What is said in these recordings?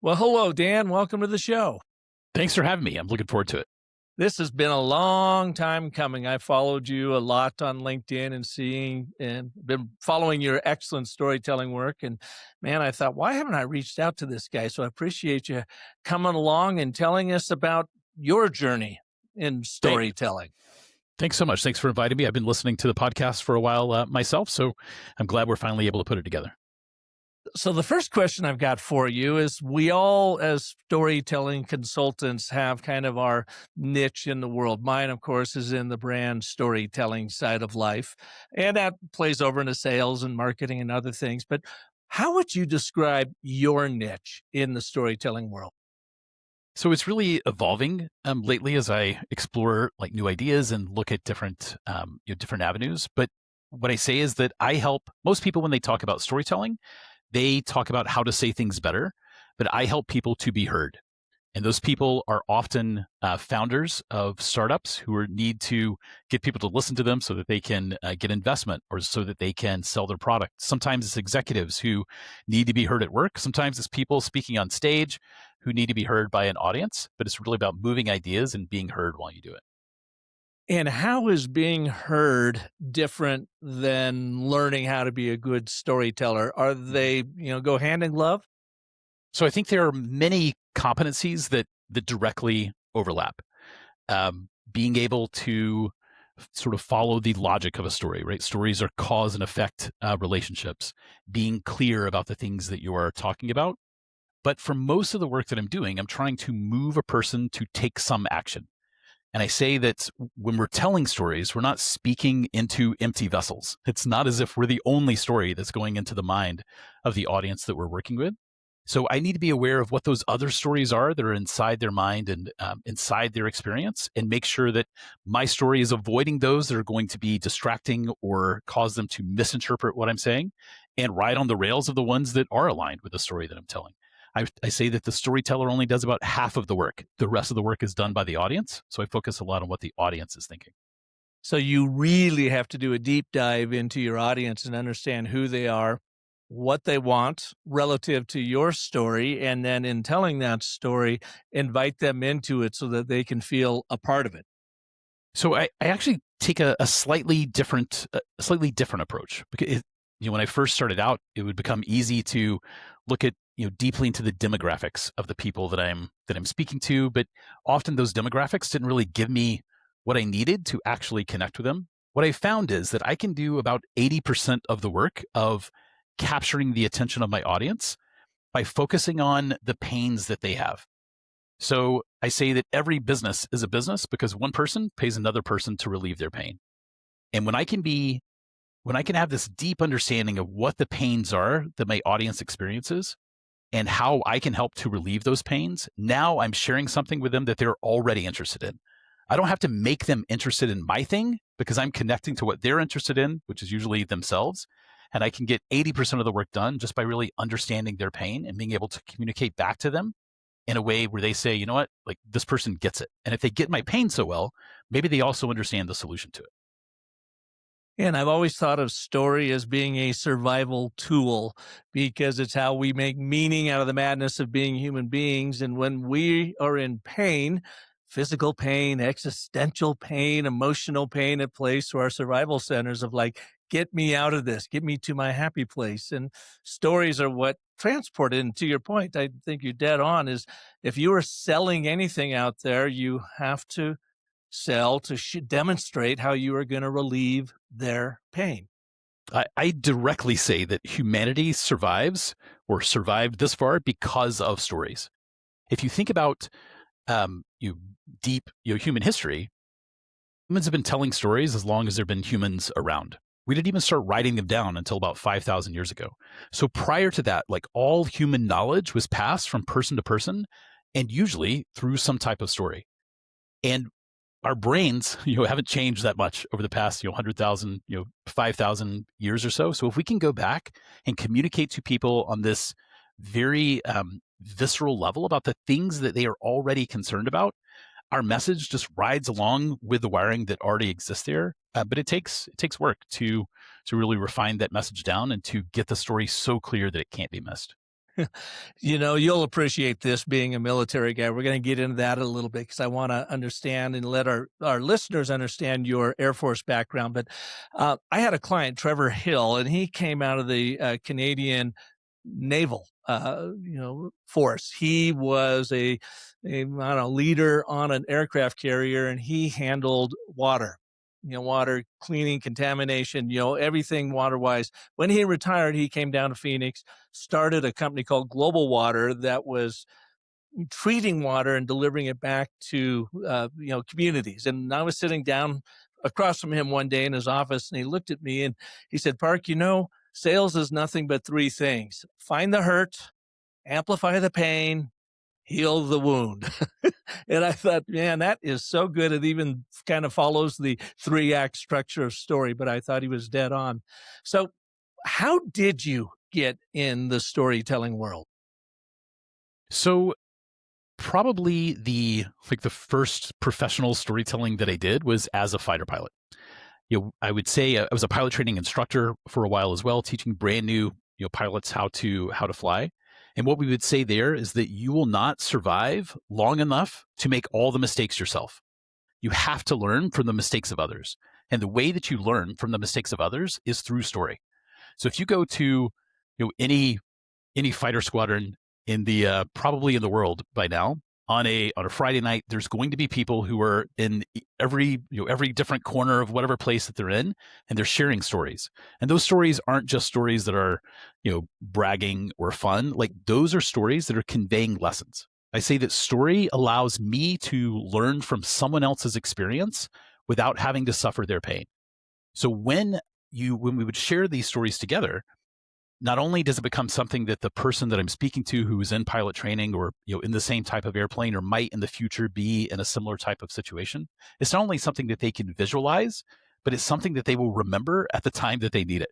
Well, hello, Dan. Welcome to the show. Thanks for having me. I'm looking forward to it. This has been a long time coming. I followed you a lot on LinkedIn and been following your excellent storytelling work. And man, I thought, why haven't I reached out to this guy? So I appreciate you coming along and telling us about your journey in Thank- storytelling. Thanks so much. Thanks for inviting me. I've been listening to the podcast for a while myself, so I'm glad we're finally able to put it together. So the first question I've got for you is, we all as storytelling consultants have kind of our niche in the world. Mine, of course, is in the brand storytelling side of life, and that plays over into sales and marketing and other things. But how would you describe your niche in the storytelling world? So it's really evolving lately as I explore like new ideas and look at different different avenues. But what I say is that I help most people when they talk about storytelling, they talk about how to say things better, but I help people to be heard. And those people are often founders of startups who need to get people to listen to them so that they can get investment or so that they can sell their product. Sometimes it's executives who need to be heard at work. Sometimes it's people speaking on stage who need to be heard by an audience, but it's really about moving ideas and being heard while you do it. And how is being heard different than learning how to be a good storyteller? Are they, go hand in glove? So I think there are many competencies that directly overlap. Being able to sort of follow the logic of a story, right? Stories are cause and effect relationships. Being clear about the things that you are talking about. But for most of the work that I'm doing, I'm trying to move a person to take some action. And I say that when we're telling stories, we're not speaking into empty vessels. It's not as if we're the only story that's going into the mind of the audience that we're working with. So I need to be aware of what those other stories are that are inside their mind and inside their experience, and make sure that my story is avoiding those that are going to be distracting or cause them to misinterpret what I'm saying, and ride on the rails of the ones that are aligned with the story that I'm telling. I say that the storyteller only does about half of the work. The rest of the work is done by the audience. So I focus a lot on what the audience is thinking. So you really have to do a deep dive into your audience and understand who they are, what they want relative to your story, and then in telling that story, invite them into it so that they can feel a part of it. So I actually take a slightly different approach, because when I first started out, it would become easy to look at deeply into the demographics of the people that I'm speaking to, but often those demographics didn't really give me what I needed to actually connect with them. What I found is that I can do about 80% of the work of capturing the attention of my audience by focusing on the pains that they have. So I say that every business is a business because one person pays another person to relieve their pain. And when I can have this deep understanding of what the pains are that my audience experiences and how I can help to relieve those pains, now I'm sharing something with them that they're already interested in. I don't have to make them interested in my thing because I'm connecting to what they're interested in, which is usually themselves. And I can get 80% of the work done just by really understanding their pain and being able to communicate back to them in a way where they say, you know what, like this person gets it. And if they get my pain so well, maybe they also understand the solution to it. And I've always thought of story as being a survival tool because it's how we make meaning out of the madness of being human beings. And when we are in pain, physical pain, existential pain, emotional pain, it plays to our survival centers of like, get me out of this, get me to my happy place. And stories are what transport it. And to your point, I think you're dead on, is if you are selling anything out there, you have to sell to demonstrate how you are going to relieve their pain. I directly say that humanity survives or survived this far because of stories. If you think about deep human history, humans have been telling stories as long as there have been humans around. We didn't even start writing them down until about 5,000 years ago. So prior to that, like all human knowledge was passed from person to person, and usually through some type of story. And our brains, haven't changed that much over the past, 100,000, 5,000 years or so. So if we can go back and communicate to people on this very visceral level about the things that they are already concerned about, our message just rides along with the wiring that already exists there. But it takes work to really refine that message down and to get the story so clear that it can't be missed. You'll appreciate this being a military guy. We're going to get into that a little bit because I want to understand and let our listeners understand your Air Force background. But I had a client, Trevor Hill, and he came out of the Canadian Naval, force. He was a I don't know, leader on an aircraft carrier, and he handled water. Water cleaning, contamination, everything water wise. When he retired, he came down to Phoenix, started a company called Global Water that was treating water and delivering it back to communities. And I was sitting down across from him one day in his office, and he looked at me and he said, "Park, sales is nothing but three things: find the hurt, amplify the pain, heal the wound." And I thought, man, that is so good. It even kind of follows the 3-act structure of story, but I thought he was dead on. So how did you get in the storytelling world? So probably the first professional storytelling that I did was as a fighter pilot. I would say I was a pilot training instructor for a while as well, teaching brand new pilots how to fly. And what we would say there is that you will not survive long enough to make all the mistakes yourself. You have to learn from the mistakes of others. And the way that you learn from the mistakes of others is through story. So if you go to any fighter squadron in the probably in the world by now, on a Friday night, there's going to be people who are in every different corner of whatever place that they're in, and they're sharing stories. And those stories aren't just stories that are, bragging or fun. Like, those are stories that are conveying lessons. I say that story allows me to learn from someone else's experience without having to suffer their pain. So when we would share these stories together, not only does it become something that the person that I'm speaking to who is in pilot training or in the same type of airplane or might in the future be in a similar type of situation, it's not only something that they can visualize, but it's something that they will remember at the time that they need it.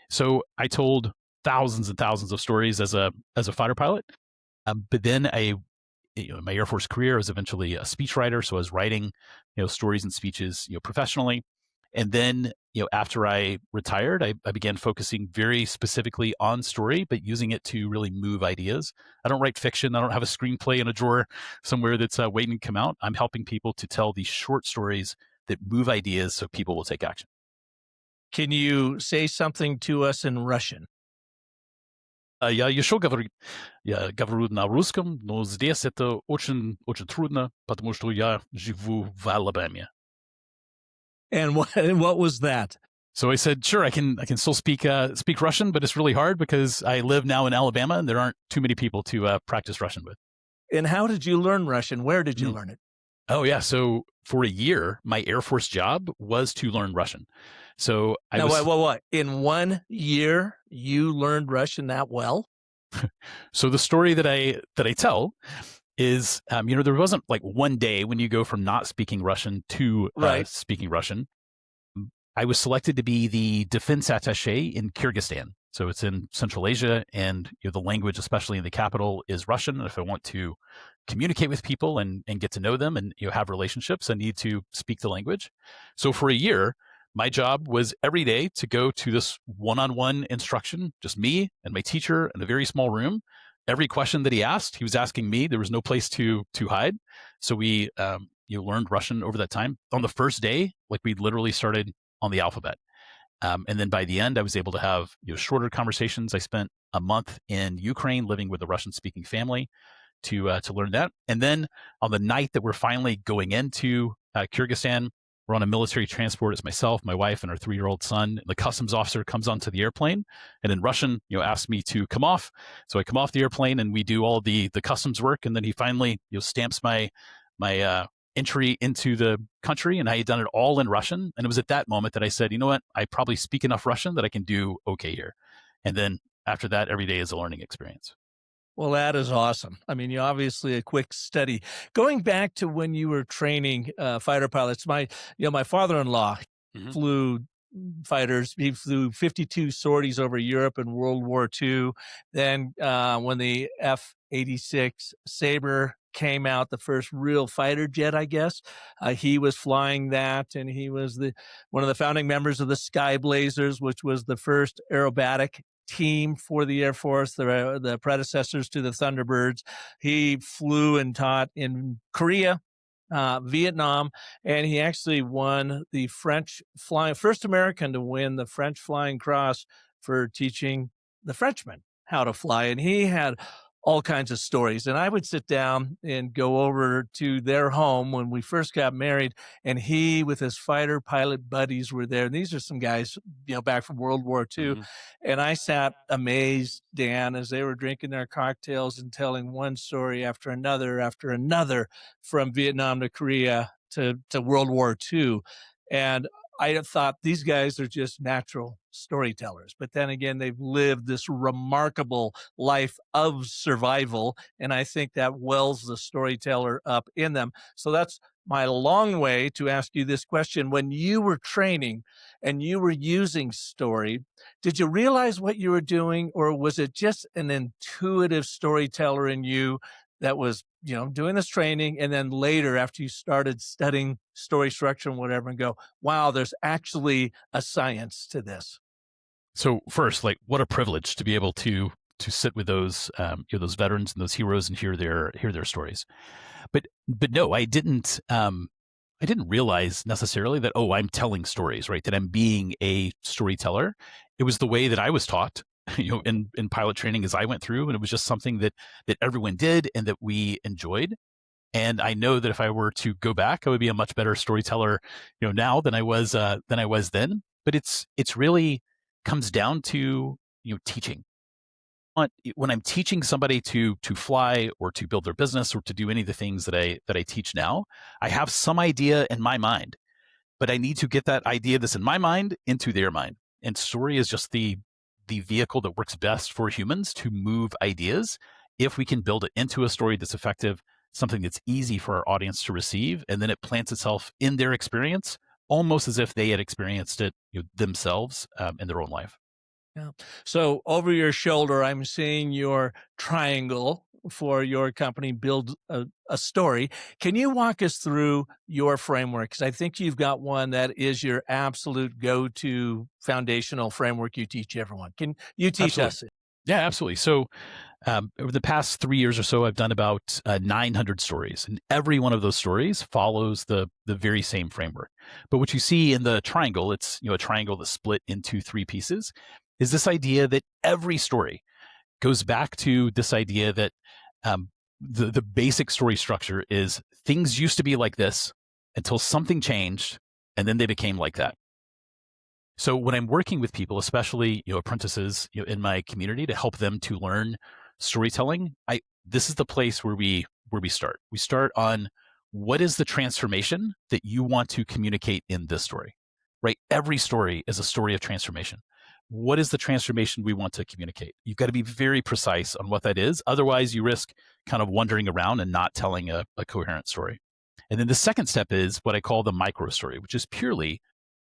So I told thousands and thousands of stories as a fighter pilot, but then in my Air Force career, I was eventually a speechwriter, so I was writing stories and speeches professionally. And then, after I retired, I began focusing very specifically on story, but using it to really move ideas. I don't write fiction. I don't have a screenplay in a drawer somewhere that's waiting to come out. I'm helping people to tell these short stories that move ideas so people will take action. Can you say something to us in Russian? Я еще говорю на русском, но здесь это очень трудно, потому что я живу в Алабаме. And what was that? So I said, sure, I can still speak Russian, but it's really hard because I live now in Alabama and there aren't too many people to practice Russian with. And how did you learn Russian? Where did you learn it? Oh, yeah. So for a year, my Air Force job was to learn Russian. So what? In 1 year, you learned Russian that well? So the story that I tell is, there wasn't like one day when you go from not speaking Russian to speaking Russian. I was selected to be the defense attaché in Kyrgyzstan. So it's in Central Asia, and the language, especially in the capital, is Russian. And if I want to communicate with people and get to know them and have relationships, I need to speak the language. So for a year, my job was every day to go to this one-on-one instruction, just me and my teacher in a very small room. Every question that he asked, he was asking me. There was no place to hide. So we learned Russian over that time. On the first day, we literally started on the alphabet. And then by the end, I was able to have shorter conversations. I spent a month in Ukraine living with a Russian-speaking family to learn that. And then on the night that we're finally going into Kyrgyzstan, we're on a military transport. It's myself, my wife, and our 3-year-old son. The customs officer comes onto the airplane and in Russian, asks me to come off. So I come off the airplane and we do all the customs work. And then he finally stamps my entry into the country, and I had done it all in Russian. And it was at that moment that I said, you know what, I probably speak enough Russian that I can do okay here. And then after that, every day is a learning experience. Well, that is awesome. I mean, you obviously a quick study. Going back to when you were training fighter pilots, my father-in-law flew fighters. He flew 52 sorties over Europe in World War II. Then when the F-86 Sabre came out, the first real fighter jet, I guess, he was flying that, and he was one of the founding members of the Sky Blazers, which was the first aerobatic team for the Air Force, the predecessors to the Thunderbirds. He flew and taught in Korea, Vietnam, and he actually won the first American to win the French Flying Cross for teaching the Frenchmen how to fly. And he had all kinds of stories. And I would sit down and go over to their home when we first got married, and he with his fighter pilot buddies were there. And these are some guys, back from World War II. Mm-hmm. And I sat amazed, Dan, as they were drinking their cocktails and telling one story after another from Vietnam to Korea to World War II. And I thought these guys are just natural storytellers. But then again, they've lived this remarkable life of survival. And I think that wells the storyteller up in them. So that's my long way to ask you this question. When you were training and you were using story, did you realize what you were doing, or was it just an intuitive storyteller in you that was, doing this training, and then later after you started studying story structure and whatever, and go, wow, there's actually a science to this? So first, like, what a privilege to be able to sit with those those veterans and those heroes and hear their stories. But no, I didn't realize necessarily that, oh, I'm telling stories, right? That I'm being a storyteller. It was the way that I was taught, in pilot training as I went through, and it was just something that everyone did and that we enjoyed. And I know that if I were to go back, I would be a much better storyteller, now than I was then. But it's really comes down to teaching. When I'm teaching somebody to fly or to build their business or to do any of the things that I teach now, I have some idea in my mind, but I need to get that idea that's in my mind into their mind. And story is just the vehicle that works best for humans to move ideas. If we can build it into a story that's effective, something that's easy for our audience to receive, and then it plants itself in their experience, almost as if they had experienced it themselves in their own life. Yeah. So over your shoulder, I'm seeing your triangle for your company, Build a Story. Can you walk us through your framework? Because I think you've got one that is your absolute go-to foundational framework you teach everyone. Can you teach Absolutely. us it? Yeah, absolutely. So over the past 3 years or so, I've done about 900 stories, and every one of those stories follows the very same framework. But what you see in the triangle, it's a triangle that's split into 3 pieces, is this idea that every story goes back to this idea that the basic story structure is things used to be like this until something changed, and then they became like that. So when I'm working with people, especially apprentices in my community, to help them to learn storytelling, this is the place where we start. We start on what is the transformation that you want to communicate in this story, right? Every story is a story of transformation. What is the transformation we want to communicate? You've got to be very precise on what that is. Otherwise, you risk kind of wandering around and not telling a coherent story. And then the second step is what I call the micro story, which is purely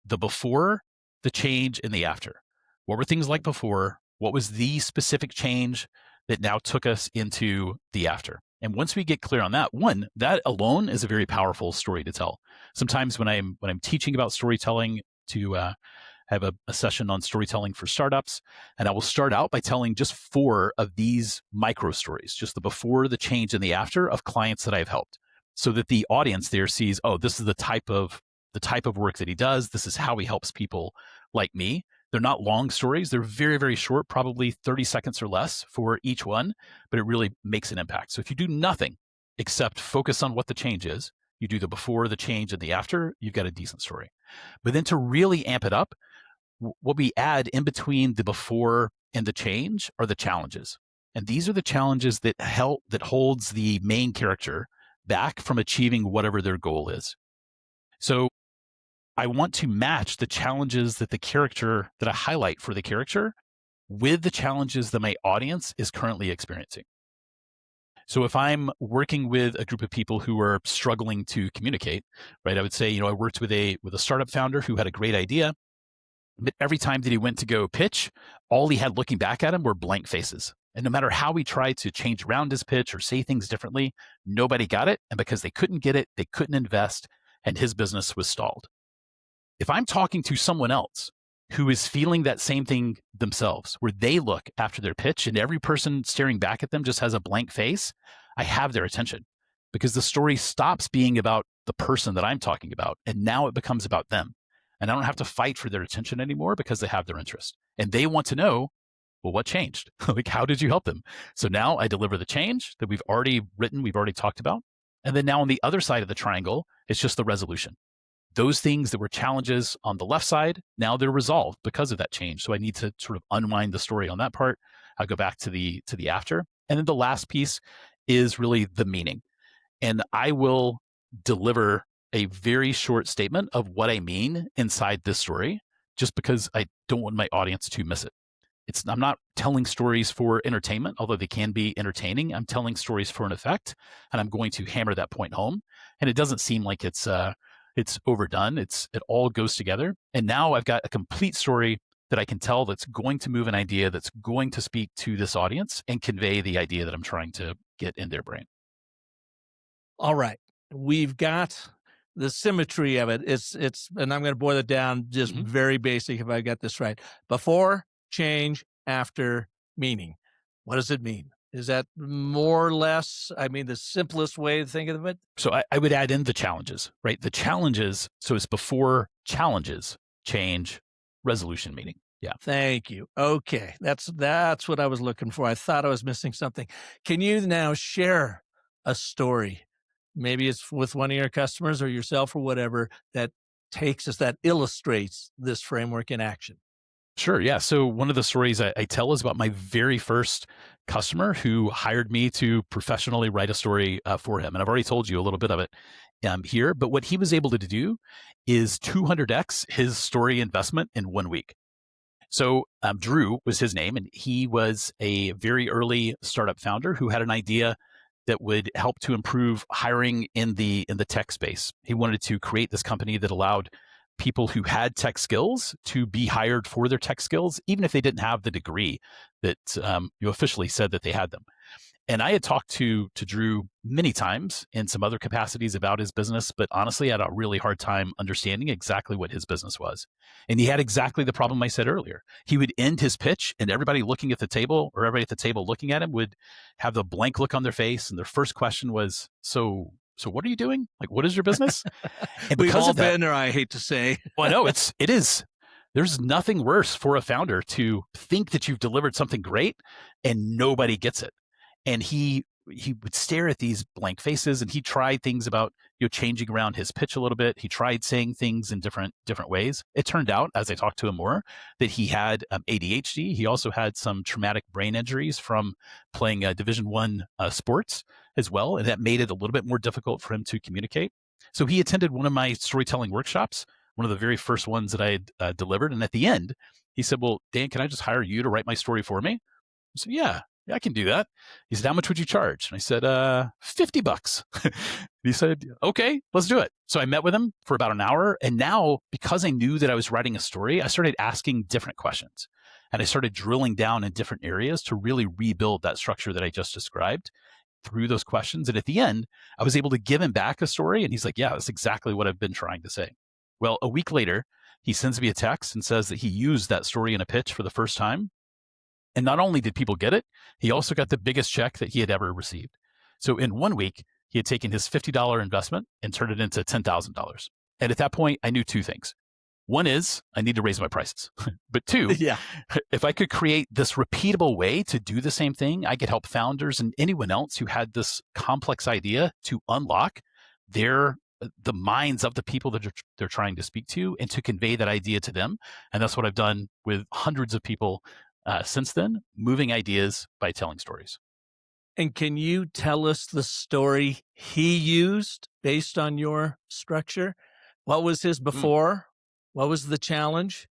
the before, the change, and the after. What were things like before? What was the specific change that now took us into the after? And once we get clear on that, that alone is a very powerful story to tell. Sometimes when I'm teaching about storytelling, to have a session on storytelling for startups, and I will start out by telling just 4 of these micro stories, just the before, the change, and the after of clients that I've helped, so that the audience there sees, oh, this is the type of work that he does. This is how he helps people like me. They're not long stories. They're very, very short, probably 30 seconds or less for each one, but it really makes an impact. So if you do nothing except focus on what the change is, you do the before, the change, and the after, you've got a decent story. But then to really amp it up, what we add in between the before and the change are the challenges. And these are the challenges that holds the main character back from achieving whatever their goal is. So I want to match the challenges that I highlight for the character with the challenges that my audience is currently experiencing. So if I'm working with a group of people who are struggling to communicate, right, I would say, I worked with a startup founder who had a great idea, but every time that he went to go pitch, all he had looking back at him were blank faces. And no matter how he tried to change around his pitch or say things differently, nobody got it. And because they couldn't get it, they couldn't invest, and his business was stalled. If I'm talking to someone else who is feeling that same thing themselves, where they look after their pitch and every person staring back at them just has a blank face, I have their attention because the story stops being about the person that I'm talking about. And now it becomes about them. And I don't have to fight for their attention anymore because they have their interest. And they want to know, well, what changed? Like, how did you help them? So now I deliver the change that we've already written, we've already talked about. And then now on the other side of the triangle, it's just the resolution. Those things that were challenges on the left side, now they're resolved because of that change. So I need to sort of unwind the story on that part. I'll go back to the after. And then the last piece is really the meaning. And I will deliver a very short statement of what I mean inside this story, just because I don't want my audience to miss it. I'm not telling stories for entertainment, although they can be entertaining. I'm telling stories for an effect, and I'm going to hammer that point home. And it doesn't seem like it's overdone. It all goes together. And now I've got a complete story that I can tell that's going to move an idea, that's going to speak to this audience and convey the idea that I'm trying to get in their brain. All right. We've got the symmetry of it. It's, and I'm going to boil it down just very basic if I got this right. Before, change, after, meaning. What does it mean? Is that more or less, I mean, the simplest way to think of it? So I would add in the challenges, right? The challenges, so it's before challenges, change, resolution, meaning. Yeah. Thank you. Okay. That's what I was looking for. I thought I was missing something. Can you now share a story? Maybe it's with one of your customers or yourself or whatever that illustrates this framework in action. Sure. Yeah. So one of the stories I tell is about my very first customer who hired me to professionally write a story for him. And I've already told you a little bit of it here. But what he was able to do is 200x his story investment in 1 week. So Drew was his name, and he was a very early startup founder who had an idea that would help to improve hiring in the tech space. He wanted to create this company that allowed people who had tech skills to be hired for their tech skills, even if they didn't have the degree that you officially said that they had them. And I had talked to Drew many times in some other capacities about his business, but honestly, I had a really hard time understanding exactly what his business was. And he had exactly the problem I said earlier. He would end his pitch and everybody looking at the table or everybody at the table looking at him would have the blank look on their face. And their first question was, so what are you doing? Like, what is your business? And we've all been there, I hate to say. Well, no, it is. There's nothing worse for a founder to think that you've delivered something great and nobody gets it. And he would stare at these blank faces, and he tried things about changing around his pitch a little bit. He tried saying things in different ways. It turned out, as I talked to him more, that he had ADHD. He also had some traumatic brain injuries from playing Division I sports as well, and that made it a little bit more difficult for him to communicate. So he attended one of my storytelling workshops, one of the very first ones that I had delivered. And at the end, he said, "Well, Dan, can I just hire you to write my story for me?" I said, "Yeah, I can do that." He said, "How much would you charge?" And I said, $50. He said, "Okay, let's do it." So I met with him for about an hour. And now, because I knew that I was writing a story, I started asking different questions. And I started drilling down in different areas to really rebuild that structure that I just described through those questions. And at the end, I was able to give him back a story. And he's like, "Yeah, that's exactly what I've been trying to say." Well, a week later, he sends me a text and says that he used that story in a pitch for the first time. And not only did people get it, he also got the biggest check that he had ever received. So in 1 week, he had taken his $50 investment and turned it into $10,000. And at that point, I knew two things. One is I need to raise my prices. But two, if I could create this repeatable way to do the same thing, I could help founders and anyone else who had this complex idea to unlock the minds of the people that they're trying to speak to and to convey that idea to them. And that's what I've done with hundreds of people since then, moving ideas by telling stories. And can you tell us the story he used based on your structure? What was his before? What was the challenge?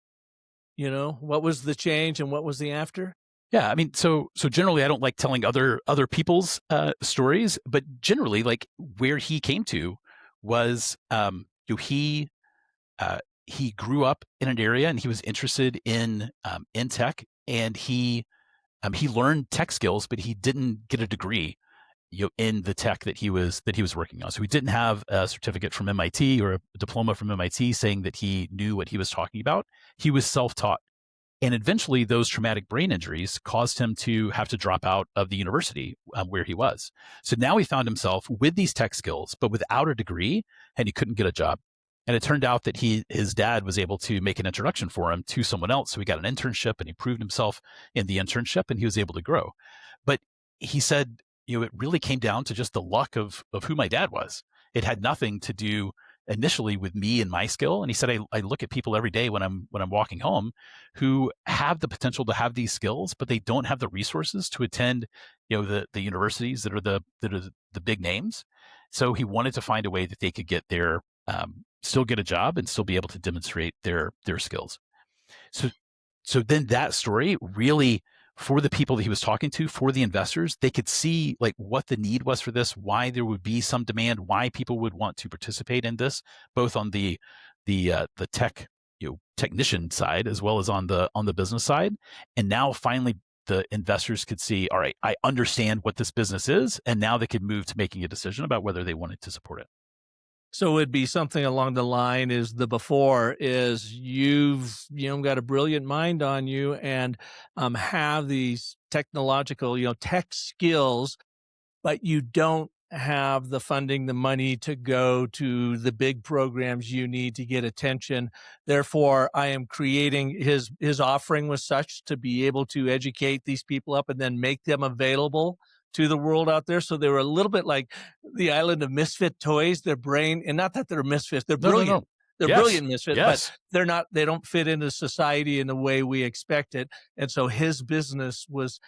What was the change and what was the after? Yeah, I mean, so generally, I don't like telling other people's stories, but generally, like where he came to was, he grew up in an area and he was interested in tech, and he learned tech skills, but he didn't get a degree. in the tech that he was working on. So he didn't have a certificate from MIT or a diploma from MIT saying that he knew what he was talking about. He was self-taught. And eventually, those traumatic brain injuries caused him to have to drop out of the university where he was. So now he found himself with these tech skills, but without a degree, and he couldn't get a job. And it turned out that his dad was able to make an introduction for him to someone else. So he got an internship and he proved himself in the internship and he was able to grow. But he said, it really came down to just the luck of who my dad was. It had nothing to do initially with me and my skill. And he said, I look at people every day when I'm walking home who have the potential to have these skills, but they don't have the resources to attend, the universities that are the big names. So he wanted to find a way that they could get their still get a job and still be able to demonstrate their skills. So then that story really, for the people that he was talking to, for the investors, they could see like what the need was for this, why there would be some demand, why people would want to participate in this, both on the tech technician side as well as on the business side. And now finally the investors could see, all right, I understand what this business is, and now they could move to making a decision about whether they wanted to support it. So it'd be something along the line is the before is you've got a brilliant mind on you and have these technological tech skills, but you don't have the funding, the money to go to the big programs you need to get attention. Therefore, I am creating his offering was such to be able to educate these people up and then make them available to the world out there. So they were a little bit like the island of misfit toys, their brain, and not that they're misfits, they're No, no, brilliant. no. They're Yes. brilliant misfits, but Yes. they don't fit into society in the way we expect it. And so his business was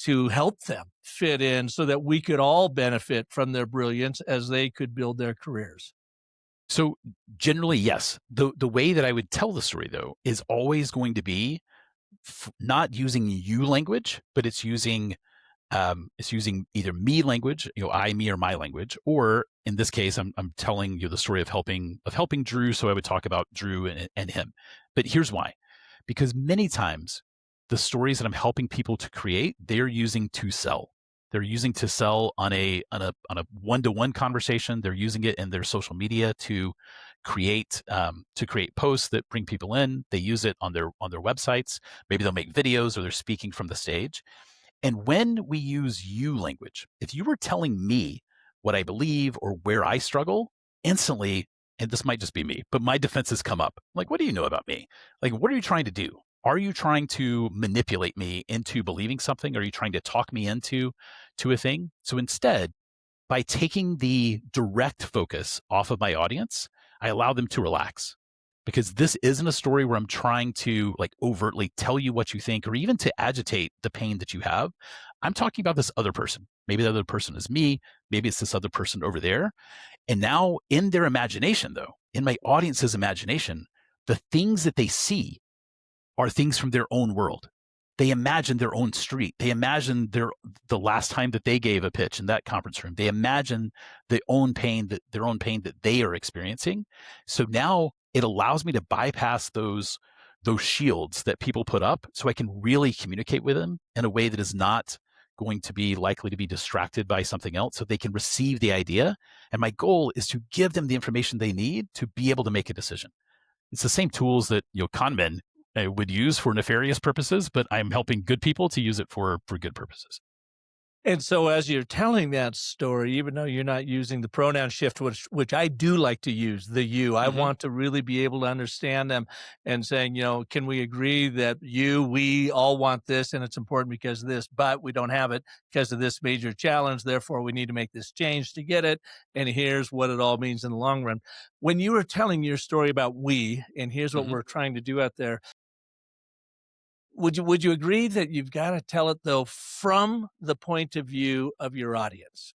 to help them fit in so that we could all benefit from their brilliance as they could build their careers. So generally, yes. The way that I would tell the story though is always going to be not using you language, but it's using either me language, I, me, or my language, or in this case, I'm telling you the story of helping Drew. So I would talk about Drew and him. But here's why: because many times the stories that I'm helping people to create, they're using to sell. They're using to sell on a one-to-one conversation. They're using it in their social media to create posts that bring people in. They use it on their websites. Maybe they'll make videos or they're speaking from the stage. And when we use you language, if you were telling me what I believe or where I struggle, instantly, and this might just be me, but my defenses come up. Like, what do you know about me? Like, what are you trying to do? Are you trying to manipulate me into believing something? Are you trying to talk me into a thing? So instead, by taking the direct focus off of my audience, I allow them to relax. Because this isn't a story where I'm trying to like overtly tell you what you think or even to agitate the pain that you have. I'm talking about this other person. Maybe the other person is me. Maybe it's this other person over there. And now in their imagination, though, in my audience's imagination, the things that they see are things from their own world. They imagine their own street. They imagine the last time that they gave a pitch in that conference room. They imagine their own pain that they are experiencing. So now it allows me to bypass those shields that people put up, so I can really communicate with them in a way that is not going to be likely to be distracted by something else, so they can receive the idea. And my goal is to give them the information they need to be able to make a decision. It's the same tools that con men would use for nefarious purposes, but I'm helping good people to use it for good purposes. And so as you're telling that story, even though you're not using the pronoun shift, which I do like to use, the you, I want to really be able to understand them and saying, can we agree that we all want this and it's important because of this, but we don't have it because of this major challenge. Therefore, we need to make this change to get it. And here's what it all means in the long run. When you were telling your story about we, and here's what we're trying to do out there, would you agree that you've got to tell it though from the point of view of your audience?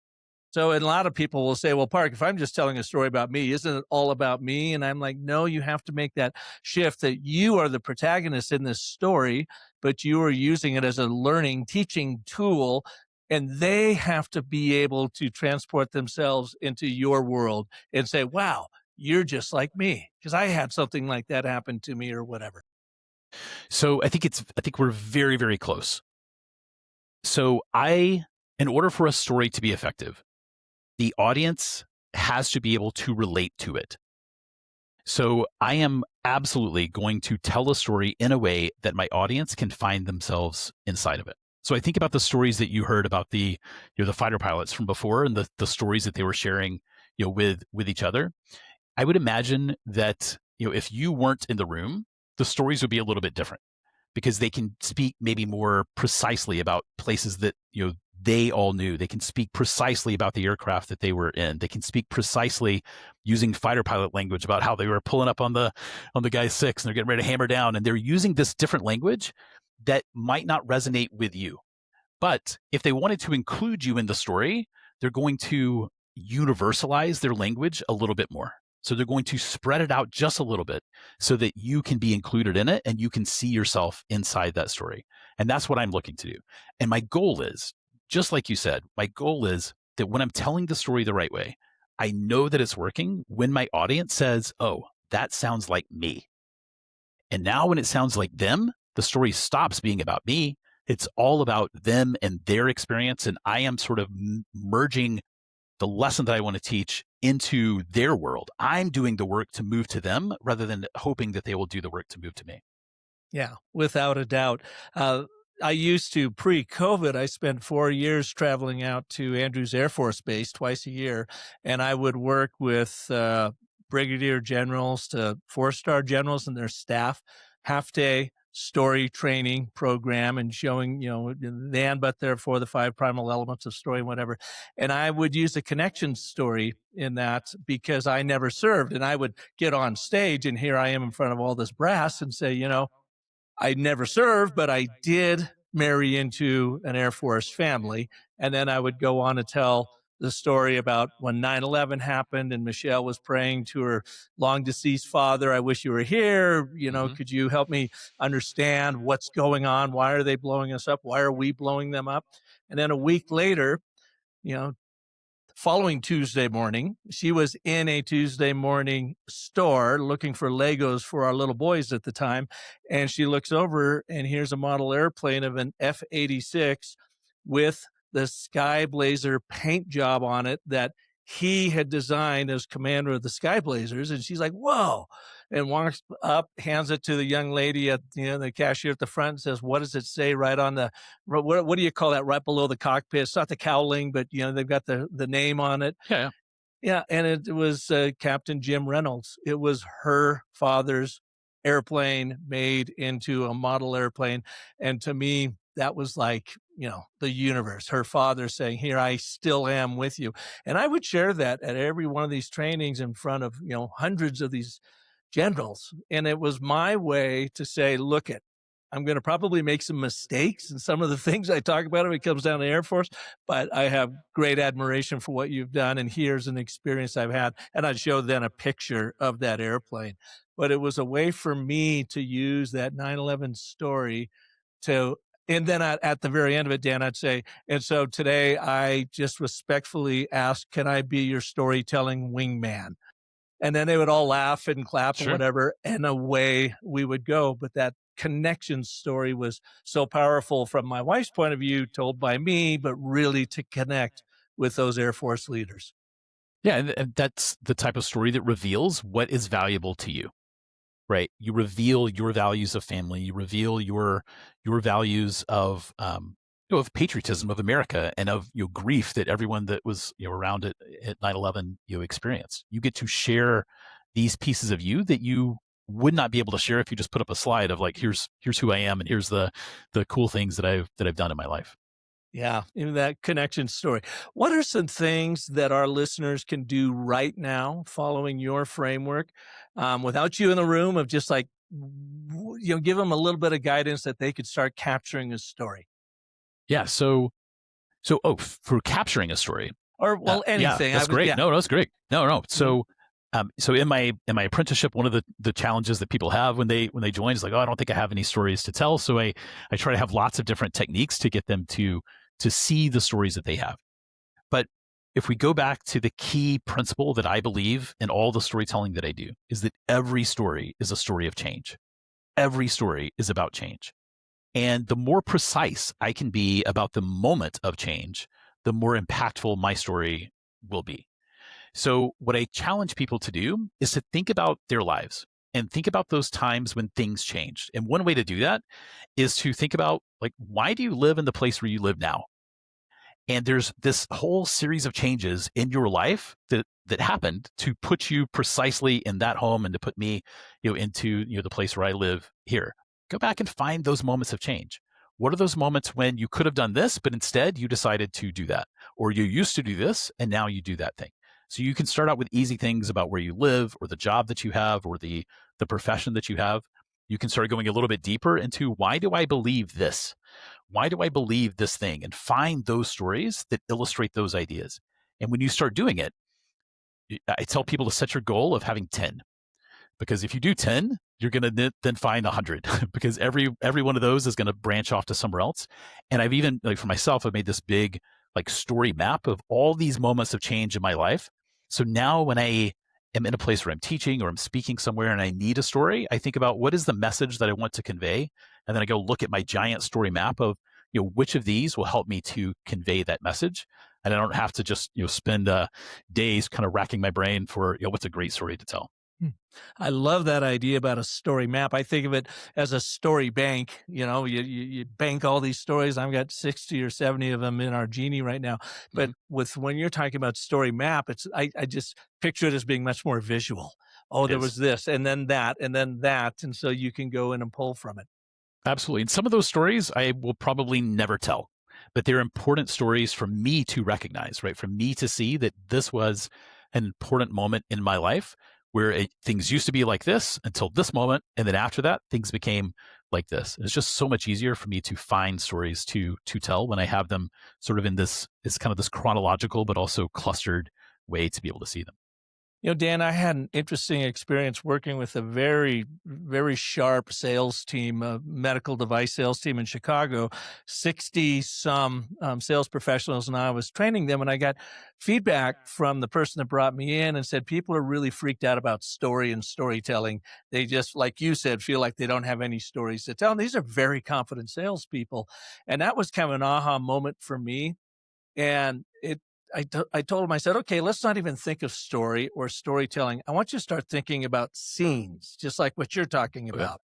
So, and a lot of people will say, well, Park, if I'm just telling a story about me, isn't it all about me? And I'm like, no, you have to make that shift that you are the protagonist in this story, but you are using it as a learning, teaching tool. And they have to be able to transport themselves into your world and say, wow, you're just like me because I had something like that happen to me or whatever. So I think we're very, very close. So I In order for a story to be effective, the audience has to be able to relate to it. So I am absolutely going to tell a story in a way that my audience can find themselves inside of it. So I think about the stories that you heard about the fighter pilots from before, and the stories that they were sharing, with each other. I would imagine that, if you weren't in the room, the stories would be a little bit different, because they can speak maybe more precisely about places that, they all knew. They can speak precisely about the aircraft that they were in. They can speak precisely using fighter pilot language about how they were pulling up on the guy's six and they're getting ready to hammer down. And they're using this different language that might not resonate with you. But if they wanted to include you in the story, they're going to universalize their language a little bit more. So they're going to spread it out just a little bit so that you can be included in it and you can see yourself inside that story. And that's what I'm looking to do. And my goal is, just like you said, my goal is that when I'm telling the story the right way, I know that it's working when my audience says, oh, that sounds like me. And now when it sounds like them, the story stops being about me. It's all about them and their experience. And I am sort of merging the lesson that I want to teach into their world. I'm doing the work to move to them rather than hoping that they will do the work to move to me. Yeah, without a doubt. I used to, pre-COVID, I spent 4 years traveling out to Andrews Air Force Base twice a year, and I would work with brigadier generals to four-star generals and their staff, half-day story training program and showing, then, but therefore the 5 primal elements of story and whatever. And I would use a connection story in that because I never served. And I would get on stage and here I am in front of all this brass and say, I never served, but I did marry into an Air Force family. And then I would go on to tell the story about when 9/11 happened and Michelle was praying to her long deceased father, I wish you were here. Could you help me understand what's going on? Why are they blowing us up? Why are we blowing them up? And then a week later, you know, following Tuesday morning, she was in a Tuesday morning store looking for Legos for our little boys at the time. And she looks over and here's a model airplane of an F-86 with the Sky Blazer paint job on it that he had designed as commander of the Sky Blazers. And she's like, whoa, and walks up, hands it to the young lady at, the cashier at the front and says, what does it say right on the, what do you call that, right below the cockpit? It's not the cowling, but, they've got the name on it. Yeah. Yeah, and it was Captain Jim Reynolds. It was her father's airplane made into a model airplane. And to me, that was like, the universe, her father saying, here, I still am with you. And I would share that at every one of these trainings in front of, hundreds of these generals. And it was my way to say, look I'm going to probably make some mistakes in some of the things I talk about when it comes down to Air Force, but I have great admiration for what you've done. And here's an experience I've had. And I'd show then a picture of that airplane. But it was a way for me to use that 9/11 story and then at the very end of it, Dan, I'd say, and so today I just respectfully ask, can I be your storytelling wingman? And then they would all laugh and clap and whatever, and away we would go. But that connection story was so powerful from my wife's point of view, told by me, but really to connect with those Air Force leaders. Yeah, and that's the type of story that reveals what is valuable to you, right? You reveal your values of family. You reveal your values of of patriotism of America and of grief that everyone that was around at 9/11 experienced. You get to share these pieces of you that you would not be able to share if you just put up a slide of like, here's who I am and here's the cool things that I've done in my life. Yeah, in that connection story. What are some things that our listeners can do right now following your framework without you in the room of just like, give them a little bit of guidance that they could start capturing a story? Yeah. For capturing a story. Or, well, anything. Yeah, that's great. Yeah. No, that's great. No. So, so in my apprenticeship, one of the challenges that people have when they join is like, oh, I don't think I have any stories to tell. So I try to have lots of different techniques to get them to see the stories that they have. But if we go back to the key principle that I believe in all the storytelling that I do, is that every story is a story of change. Every story is about change. And the more precise I can be about the moment of change, the more impactful my story will be. So, what I challenge people to do is to think about their lives and think about those times when things changed. And one way to do that is to think about, like, why do you live in the place where you live now? And there's this whole series of changes in your life that happened to put you precisely in that home and to put me, into the place where I live here. Go back and find those moments of change. What are those moments when you could have done this, but instead you decided to do that, or you used to do this and now you do that thing? So you can start out with easy things about where you live, or the job that you have, or the profession that you have. You can start going a little bit deeper into, why do I believe this? Why do I believe this thing? And find those stories that illustrate those ideas. And when you start doing it, I tell people to set your goal of having 10, because if you do 10, you're going to then find 100 because every one of those is going to branch off to somewhere else. And I've even, like, for myself, I've made this big, like, story map of all these moments of change in my life. So now when I am in a place where I'm teaching or I'm speaking somewhere and I need a story, I think about, what is the message that I want to convey? And then I go look at my giant story map of, which of these will help me to convey that message. And I don't have to just, spend days kind of racking my brain for, what's a great story to tell. Hmm. I love that idea about a story map. I think of it as a story bank. You bank all these stories. I've got 60 or 70 of them in our Genie right now. But when you're talking about story map, I just picture it as being much more visual. Oh, It there is. was this, and then that, and then that. And so you can go in and pull from it. Absolutely. And some of those stories I will probably never tell, but they're important stories for me to recognize, right? For me to see that this was an important moment in my life where things used to be like this until this moment. And then after that, things became like this. And it's just so much easier for me to find stories to tell when I have them sort of in this, it's kind of this chronological, but also clustered way to be able to see them. Dan, I had an interesting experience working with a very, very sharp sales team, a medical device sales team in Chicago, 60 some sales professionals. And I was training them, and I got feedback from the person that brought me in and said, people are really freaked out about story and storytelling. They just, like you said, feel like they don't have any stories to tell. And these are very confident salespeople. And that was kind of an aha moment for me. And I told him, I said, okay, let's not even think of story or storytelling. I want you to start thinking about scenes, just like what you're talking Okay. about.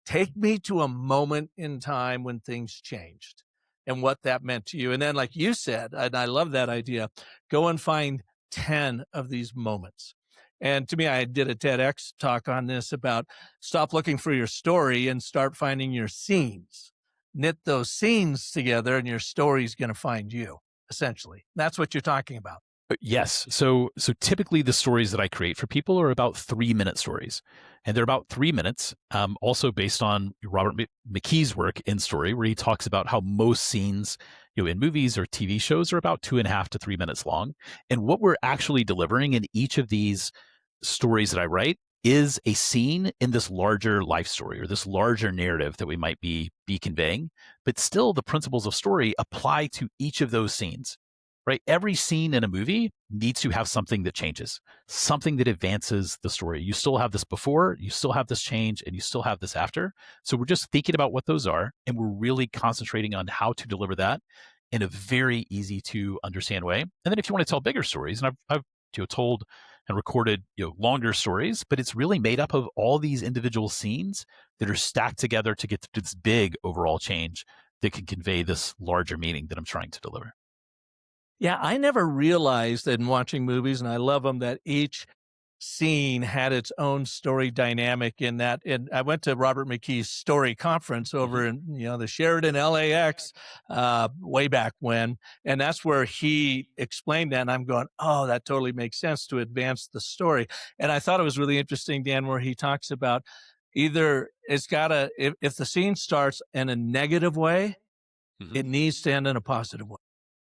Take me to a moment in time when things changed and what that meant to you. And then, like you said, and I love that idea, go and find 10 of these moments. And to me, I did a TEDx talk on this about stop looking for your story and start finding your scenes. Knit those scenes together and your story's going to find you. Essentially, that's what you're talking about. Yes. So typically the stories that I create for people are about 3-minute stories, and they're about 3 minutes. Also based on Robert McKee's work in Story, where he talks about how most scenes, in movies or TV shows are about 2.5 to 3 minutes long. And what we're actually delivering in each of these stories that I write is a scene in this larger life story or this larger narrative that we might be conveying. But still, the principles of story apply to each of those scenes, right? Every scene in a movie needs to have something that changes, something that advances the story. You still have this before, you still have this change, and you still have this after. So we're just thinking about what those are, and we're really concentrating on how to deliver that in a very easy to understand way. And then if you want to tell bigger stories, and I've told and recorded longer stories, but it's really made up of all these individual scenes that are stacked together to get to this big overall change that can convey this larger meaning that I'm trying to deliver. Yeah, I never realized that in watching movies, and I love them, that each scene had its own story dynamic in that. And I went to Robert McKee's story conference over in, the Sheridan LAX way back when. And that's where he explained that. And I'm going, oh, that totally makes sense to advance the story. And I thought it was really interesting, Dan, where he talks about either it's got to, if the scene starts in a negative way, it needs to end in a positive way,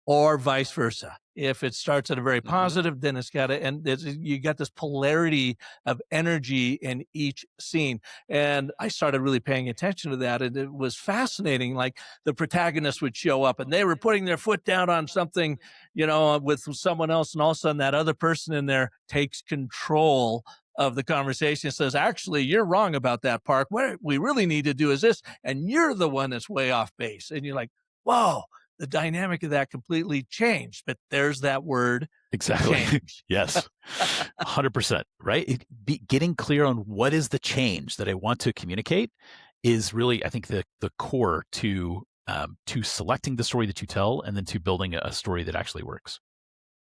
or vice versa. If it starts at a very positive, then it's got to, and you got this polarity of energy in each scene. And I started really paying attention to that. And it was fascinating. Like the protagonist would show up and they were putting their foot down on something, with someone else. And all of a sudden that other person in there takes control of the conversation, says, actually, you're wrong about that, Park. What we really need to do is this. And you're the one that's way off base. And you're like, whoa, the dynamic of that completely changed. But there's that word, Exactly. change. Yes. 100%, right? Getting clear on what is the change that I want to communicate is really, I think, the core to selecting the story that you tell and then to building a story that actually works.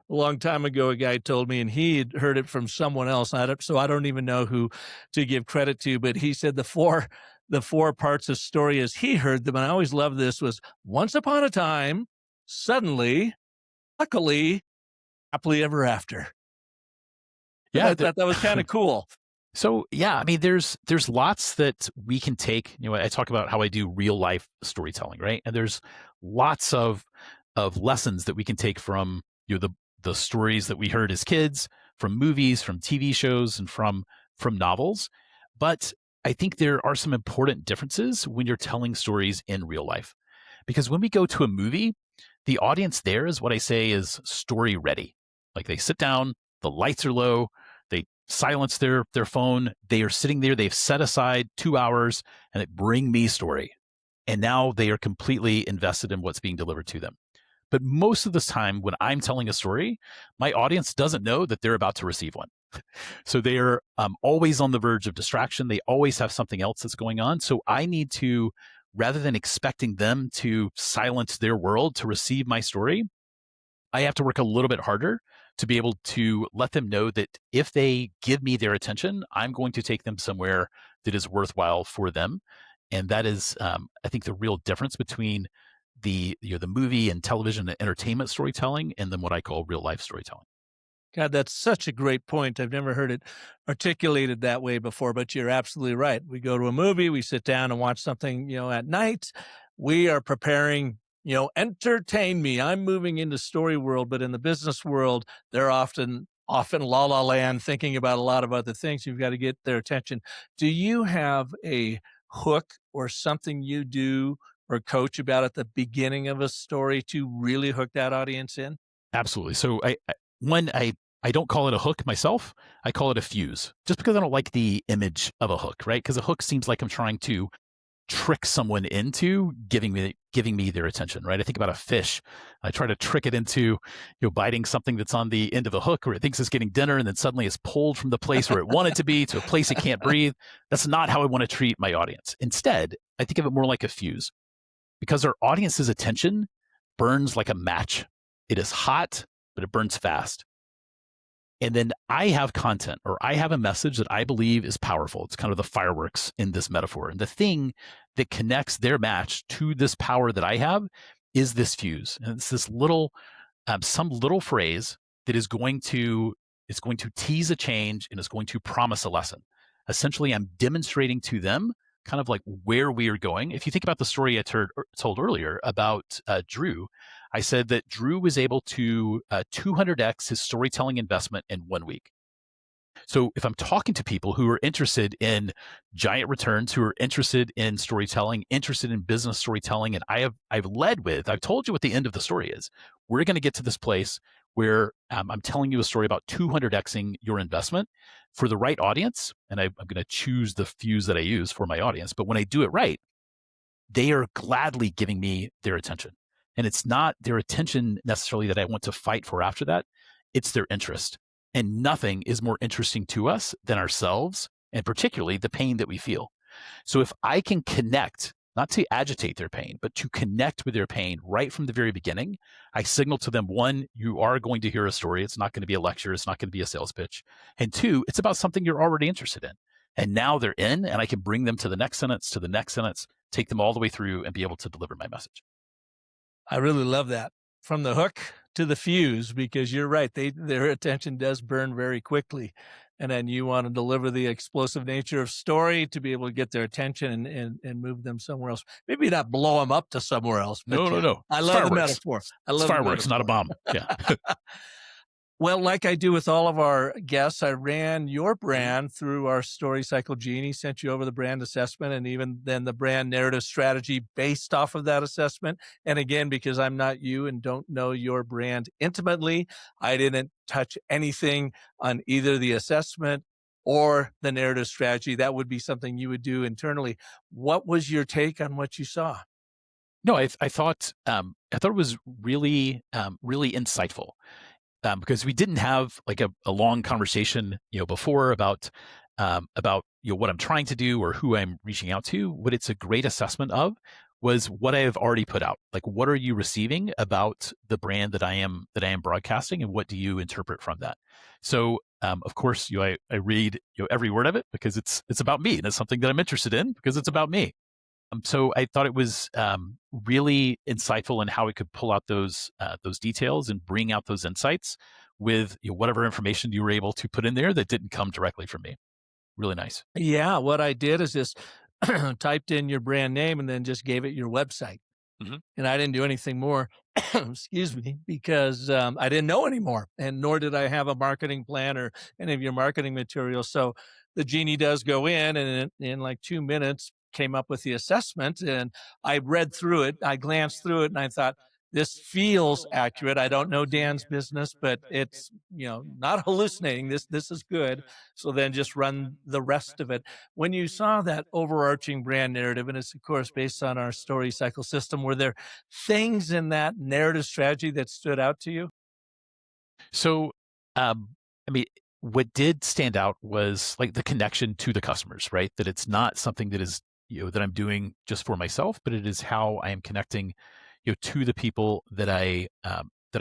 A long time ago, a guy told me, and he had heard it from someone else. So I don't even know who to give credit to, but he said the four parts of story as he heard them, and I always loved this, was once upon a time, suddenly, luckily, happily ever after. And Yeah. I thought that was kind of cool. So yeah, I mean, there's lots that we can take. I talk about how I do real life storytelling, right? And there's lots of lessons that we can take from the stories that we heard as kids, from movies, from TV shows, and from novels. But I think there are some important differences when you're telling stories in real life, because when we go to a movie, the audience there is what I say is story ready. Like they sit down, the lights are low, they silence their phone, they are sitting there, they've set aside 2 hours and they bring me story. And now they are completely invested in what's being delivered to them. But most of the time when I'm telling a story, my audience doesn't know that they're about to receive one. So they are always on the verge of distraction. They always have something else that's going on. So I need to, rather than expecting them to silence their world to receive my story, I have to work a little bit harder to be able to let them know that if they give me their attention, I'm going to take them somewhere that is worthwhile for them. And that is, I think, the real difference between the movie and television and entertainment storytelling and then what I call real life storytelling. God, that's such a great point. I've never heard it articulated that way before, but you're absolutely right. We go to a movie, we sit down and watch something, at night. We are preparing, entertain me. I'm moving into story world, but in the business world, they're often la la land, thinking about a lot of other things. You've got to get their attention. Do you have a hook or something you do or coach about at the beginning of a story to really hook that audience in? Absolutely. So I don't call it a hook myself. I call it a fuse, just because I don't like the image of a hook, right? Because a hook seems like I'm trying to trick someone into giving me their attention, right? I think about a fish. I try to trick it into biting something that's on the end of a hook, where it thinks it's getting dinner, and then suddenly it's pulled from the place where it wanted to be to a place it can't breathe. That's not how I want to treat my audience. Instead, I think of it more like a fuse, because our audience's attention burns like a match. It is hot, but it burns fast. And then I have content, or I have a message that I believe is powerful. It's kind of the fireworks in this metaphor. And the thing that connects their match to this power that I have is this fuse. And it's this some little phrase that is going to tease a change and is going to promise a lesson. Essentially, I'm demonstrating to them kind of like where we are going. If you think about the story I told earlier about Drew, I said that Drew was able to 200x his storytelling investment in 1 week. So if I'm talking to people who are interested in giant returns, who are interested in storytelling, interested in business storytelling, and I've told you what the end of the story is. We're going to get to this place where I'm telling you a story about 200xing your investment for the right audience. And I'm going to choose the fuse that I use for my audience. But when I do it right, they are gladly giving me their attention. And it's not their attention necessarily that I want to fight for after that. It's their interest. And nothing is more interesting to us than ourselves, and particularly the pain that we feel. So if I can connect, not to agitate their pain, but to connect with their pain right from the very beginning, I signal to them, one, you are going to hear a story. It's not going to be a lecture. It's not going to be a sales pitch. And two, it's about something you're already interested in. And now they're in, and I can bring them to the next sentence, take them all the way through and be able to deliver my message. I really love that. From the hook to the fuse, because you're right. Their attention does burn very quickly. And then you want to deliver the explosive nature of story to be able to get their attention and move them somewhere else. Maybe not blow them up to somewhere else. But No. I It's love the fireworks. metaphor. It's fireworks, not a bomb. Yeah. Well, like I do with all of our guests, I ran your brand through our Story Cycle Genie, sent you over the brand assessment, and even then the brand narrative strategy based off of that assessment. And again, because I'm not you and don't know your brand intimately, I didn't touch anything on either the assessment or the narrative strategy. That would be something you would do internally. What was your take on what you saw? No, I thought it was really really insightful, because we didn't have like a long conversation, before about what I'm trying to do or who I'm reaching out to. What it's a great assessment of was what I have already put out. Like, what are you receiving about the brand that I am broadcasting, and what do you interpret from that? So, of course, I read every word of it because it's about me, and it's something that I'm interested in because it's about me. So I thought it was really insightful in how we could pull out those details and bring out those insights with whatever information you were able to put in there that didn't come directly from me. Really nice. Yeah, what I did is just typed in your brand name and then just gave it your website. Hmm. And I didn't do anything more, excuse me, because I didn't know anymore, and nor did I have a marketing plan or any of your marketing materials. So the genie does go in, and in like 2 minutes, came up with the assessment. And I read through it, I glanced through it, and I thought, this feels accurate. I don't know Dan's business, but it's not hallucinating. This is good. So then just run the rest of it. When you saw that overarching brand narrative, and it's of course based on our story cycle system, were there things in that narrative strategy that stood out to you? So, I mean, what did stand out was like the connection to the customers, right? That it's not something that is that I'm doing just for myself, but it is how I am connecting to the people that I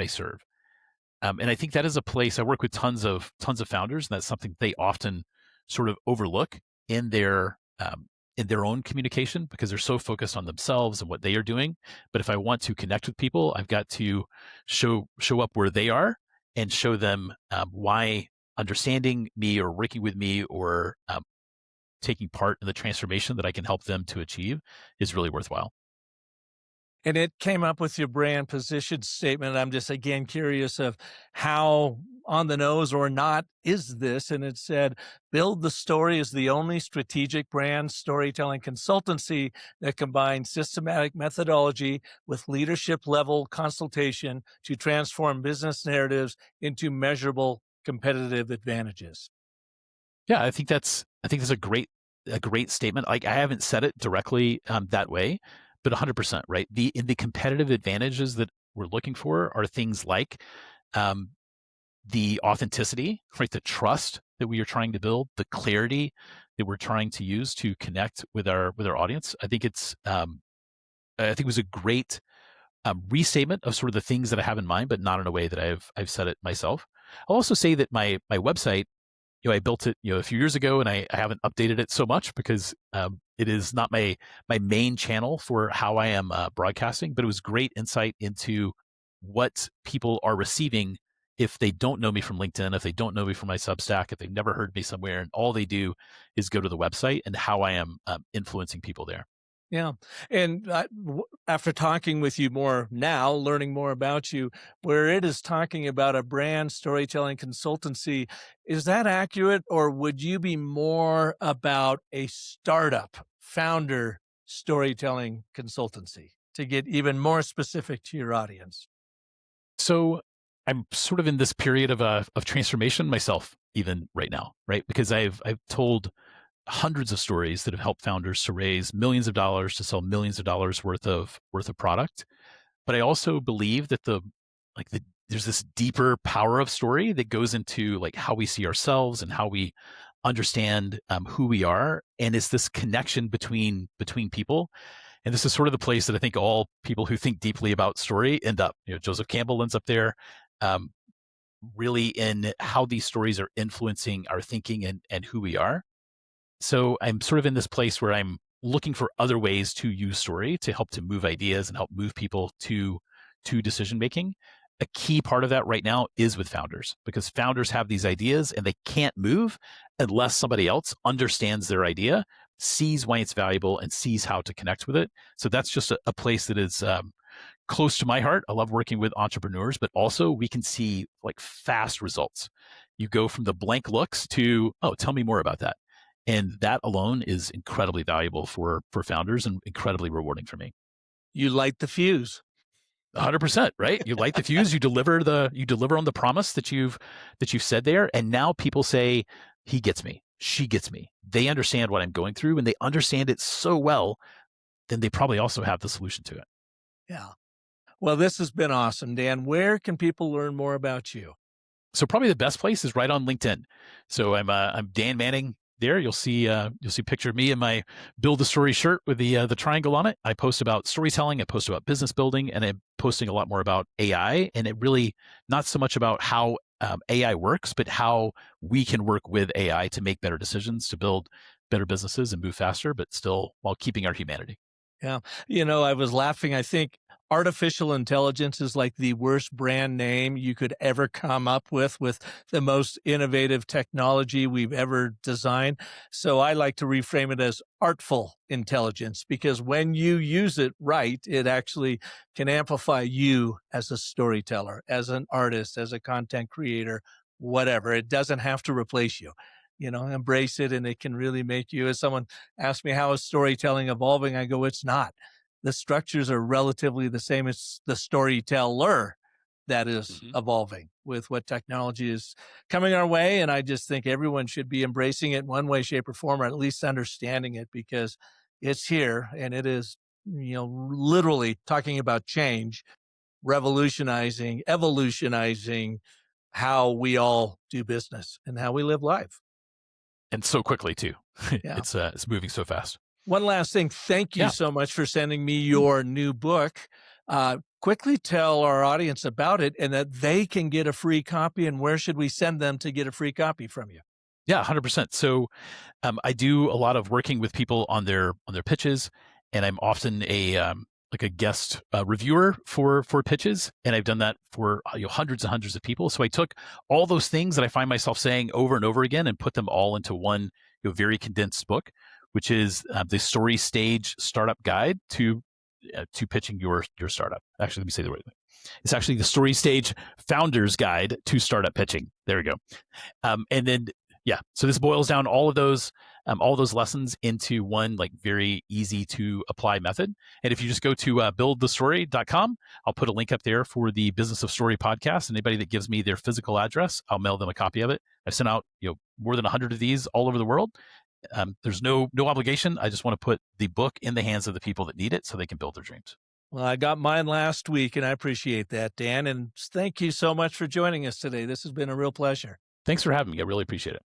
serve. And I think that is a place I work with tons of founders, and that's something they often sort of overlook in their own communication because they're so focused on themselves and what they are doing. But if I want to connect with people, I've got to show up where they are and show them why understanding me or working with me or taking part in the transformation that I can help them to achieve is really worthwhile. And it came up with your brand position statement. I'm just again curious of how on the nose or not is this. And it said, build the story is the only strategic brand storytelling consultancy that combines systematic methodology with leadership level consultation to transform business narratives into measurable competitive advantages. Yeah, I think that's a great statement. Like, I haven't said it directly that way, but 100%, right? The competitive advantages that we're looking for are things like um, the authenticity, right? The trust that we are trying to build, the clarity that we're trying to use to connect with our audience. I think it was a great restatement of sort of the things that I have in mind, but not in a way that I've said it myself. I'll also say that my website, I built it, a few years ago, and I haven't updated it so much because it is not my main channel for how I am broadcasting. But it was great insight into what people are receiving if they don't know me from LinkedIn, if they don't know me from my Substack, if they've never heard me somewhere, and all they do is go to the website and how I am influencing people there. Yeah. And after talking with you more now, learning more about you, where it is talking about a brand storytelling consultancy, is that accurate? Or would you be more about a startup founder storytelling consultancy to get even more specific to your audience? So I'm sort of in this period of transformation myself, even right now, right? Because I've told hundreds of stories that have helped founders to raise millions of dollars to sell millions of dollars worth of product. But I also believe that there's this deeper power of story that goes into like how we see ourselves and how we understand who we are, and it's this connection between people. And this is sort of the place that I think all people who think deeply about story end up. Joseph Campbell ends up there, um, really in how these stories are influencing our thinking and who we are. So I'm sort of in this place where I'm looking for other ways to use story to help to move ideas and help move people to decision making. A key part of that right now is with founders because founders have these ideas and they can't move unless somebody else understands their idea, sees why it's valuable, and sees how to connect with it. So that's just a place that is close to my heart. I love working with entrepreneurs, but also we can see like fast results. You go from the blank looks to, oh, tell me more about that. And that alone is incredibly valuable for founders and incredibly rewarding for me. You light the fuse. 100%, right? You light the fuse, you deliver on the promise that you've said there, and now people say, he gets me, she gets me. They understand what I'm going through, and they understand it so well, then they probably also have the solution to it. Yeah. Well, this has been awesome, Dan. Where can people learn more about you? So probably the best place is right on LinkedIn. So I'm Dan Manning there. You'll see a picture of me in my Build a Story shirt with the triangle on it. I post about storytelling, I post about business building, and I'm posting a lot more about AI. And it really not so much about how AI works, but how we can work with AI to make better decisions, to build better businesses and move faster, but still while keeping our humanity. Yeah. I was laughing. I think artificial intelligence is like the worst brand name you could ever come up with the most innovative technology we've ever designed. So I like to reframe it as artful intelligence, because when you use it right, it actually can amplify you as a storyteller, as an artist, as a content creator, whatever. It doesn't have to replace you. Embrace it, and it can really make you. As someone asked me, how is storytelling evolving? I go, it's not. The structures are relatively the same. It's the storyteller that is Mhm. evolving with what technology is coming our way. And I just think everyone should be embracing it in one way, shape, or form, or at least understanding it, because it's here and it is, literally talking about change, revolutionizing, evolutionizing how we all do business and how we live life. And so quickly too. Yeah. It's moving so fast. One last thing. Thank you Yeah. so much for sending me your new book. Quickly tell our audience about it and that they can get a free copy, and where should we send them to get a free copy from you? Yeah, 100%. So I do a lot of working with people on their pitches, and I'm often like a guest reviewer for pitches, and I've done that for hundreds and hundreds of people. So I took all those things that I find myself saying over and over again and put them all into one very condensed book, which is the Story Stage Startup Guide to pitching your startup. Actually, let me say the right thing. It's actually the Story Stage Founder's Guide to Startup Pitching. There we go. And then, yeah, so this boils down all those lessons into one like very easy to apply method. And if you just go to buildthestory.com, I'll put a link up there for the Business of Story podcast. And anybody that gives me their physical address, I'll mail them a copy of it. I've sent out more than 100 of these all over the world. There's no obligation. I just want to put the book in the hands of the people that need it so they can build their dreams. Well, I got mine last week, and I appreciate that, Dan. And thank you so much for joining us today. This has been a real pleasure. Thanks for having me. I really appreciate it.